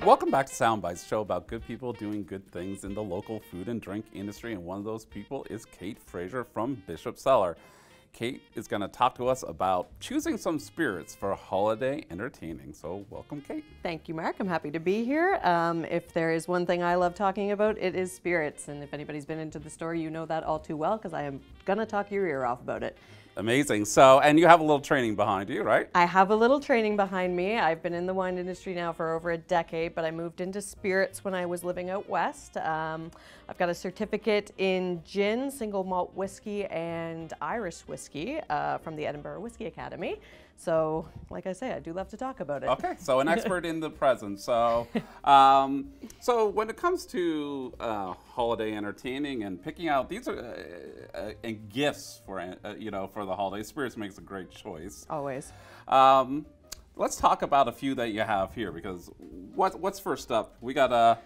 Welcome back to Soundbites, a show about good people doing good things in the local food and drink industry, and one of those people is Kate Fraser from Bishop Cellar. Kate is going to talk to us about choosing some spirits for holiday entertaining. So welcome, Kate. Thank you, Mark. I'm happy to be here. If there is one thing I love talking about, it is spirits. And if anybody's been into the store, you know that all too well, because I am going to talk your ear off about it. Amazing. So, and you have a little training behind you, right? I have a little training behind me. I've been in the wine industry now for over a decade, but I moved into spirits when I was living out west. I've got a certificate in gin, single malt whiskey, and Irish whiskey from the Edinburgh Whiskey Academy. So, like I say, I do love to talk about it. Okay, so an expert in the present. So, so when it comes to holiday entertaining and picking out, these are and gifts for for the holidays, spirits makes a great choice. Always. Let's talk about a few that you have here, because what's first up? We got a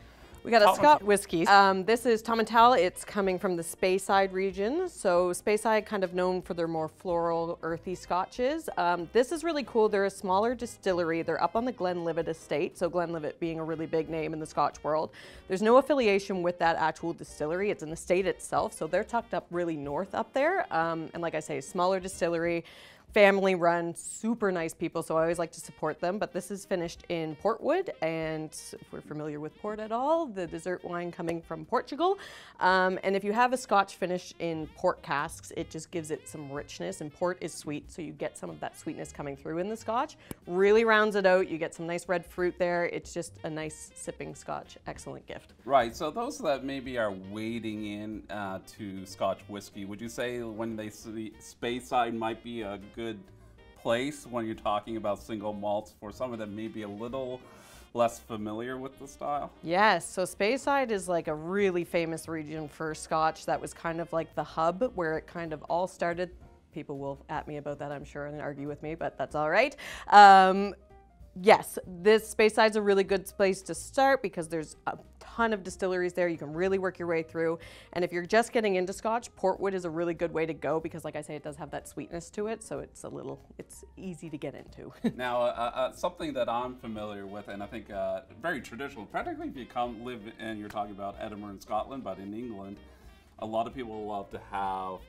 Scotch whiskey. This is Tomental. It's coming from the Speyside region. So Speyside, kind of known for their more floral, earthy scotches. This is really cool. They're a smaller distillery. They're up on the Glenlivet estate. So Glenlivet being a really big name in the Scotch world. There's no affiliation with that actual distillery. It's an estate itself. So they're tucked up really north up there. And like I say, smaller distillery. Family run, super nice people, so I always like to support them. But this is finished in Portwood, and if we're familiar with port at all, the dessert wine coming from Portugal. And if you have a Scotch finished in port casks, it just gives it some richness, and port is sweet, so you get some of that sweetness coming through in the Scotch. Really rounds it out. You get some nice red fruit there. It's just a nice sipping Scotch. Excellent gift. Right, so those that maybe are wading in to Scotch whiskey, would you say when they see Speyside might be a good place when you're talking about single malts for someone that may be a little less familiar with the style? Yes, so Speyside is like a really famous region for Scotch. That was kind of like the hub where it kind of all started. People will at me about that, I'm sure, and argue with me, but that's all right. Yes, this Speyside's a really good place to start because there's a ton of distilleries there. You can really work your way through. And if you're just getting into Scotch, Portwood is a really good way to go because, like I say, it does have that sweetness to it, so it's easy to get into. Now, something that I'm familiar with, and I think very traditional, practically if you live and you're talking about Edinburgh in Scotland, but in England, a lot of people love to have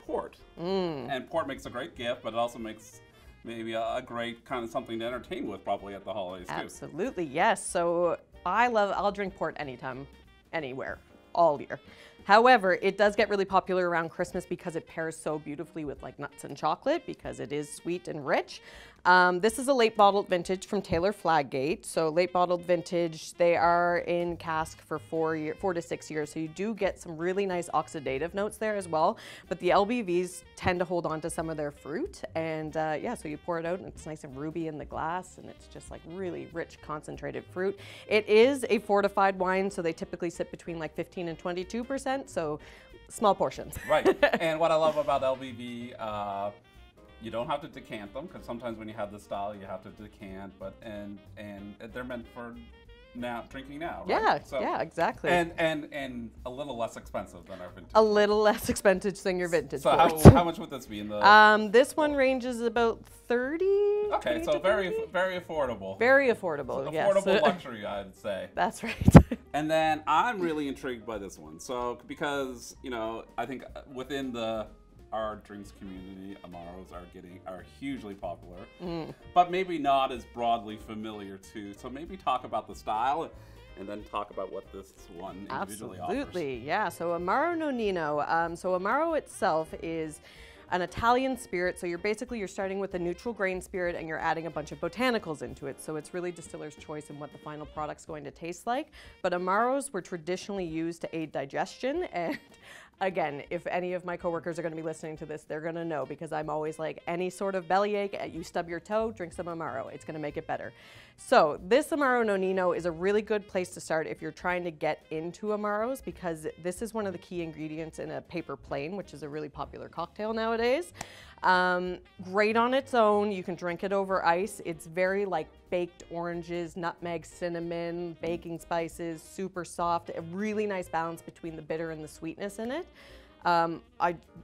port. And port makes a great gift, but it also makes maybe a great kind of something to entertain with probably at the holidays too. Absolutely, yes. So I'll drink port anytime, anywhere, all year. However, it does get really popular around Christmas because it pairs so beautifully with like nuts and chocolate because it is sweet and rich. This is a late bottled vintage from Taylor Fladgate. So late bottled vintage, they are in cask for 4 to 6 years. So you do get some really nice oxidative notes there as well. But the LBVs tend to hold on to some of their fruit. And yeah, so you pour it out and it's nice and ruby in the glass and it's just like really rich concentrated fruit. It is a fortified wine, so they typically sit between like 15 and 22%. So small portions. Right. And what I love about LBV, you don't have to decant them because sometimes when you have this style, you have to decant. But and they're meant for drinking now. Right? Yeah. So, yeah. Exactly. And a little less expensive than our vintage. A little less expensive than your vintage. So how much would this be in the? This one ranges about 30. Okay, so very affordable. Very affordable. Affordable yes. luxury, I'd say. That's right. And then I'm really intrigued by this one. So because I think within our drinks community, Amaros are hugely popular, but maybe not as broadly familiar too. So maybe talk about the style and then talk about what this one individually offers. Absolutely, yeah. So Amaro Nonino. So Amaro itself is an Italian spirit, so you're starting with a neutral grain spirit and you're adding a bunch of botanicals into it. So it's really distiller's choice in what the final product's going to taste like. But Amaros were traditionally used to aid digestion, and again, if any of my coworkers are going to be listening to this, they're going to know because I'm always like, any sort of bellyache, you stub your toe, drink some Amaro. It's going to make it better. So this Amaro Nonino is a really good place to start if you're trying to get into Amaros because this is one of the key ingredients in a paper plane, which is a really popular cocktail nowadays. Great on its own. You can drink it over ice. It's very like baked oranges, nutmeg, cinnamon, baking spices, super soft, a really nice balance between the bitter and the sweetness in it.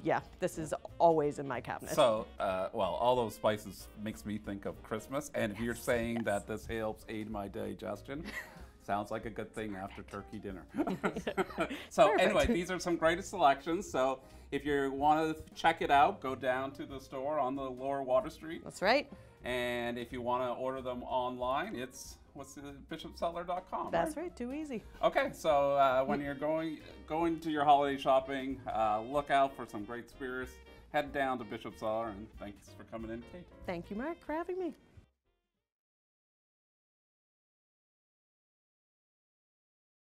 Yeah, this is always in my cabinet. So, well, all those spices makes me think of Christmas. And if you're saying that this helps aid my digestion, Sounds like a good thing after turkey dinner. So Perfect. anyway, these are some great selections. So if you want to check it out, go down to the store on the Lower Water Street. That's right. And if you want to order them online, it's bishopcellar.com. That's right. Too easy. Okay, so when you're going to your holiday shopping, look out for some great spirits. Head down to Bishop Cellar, and thanks for coming in, Kate. Thank you, Mark, for having me.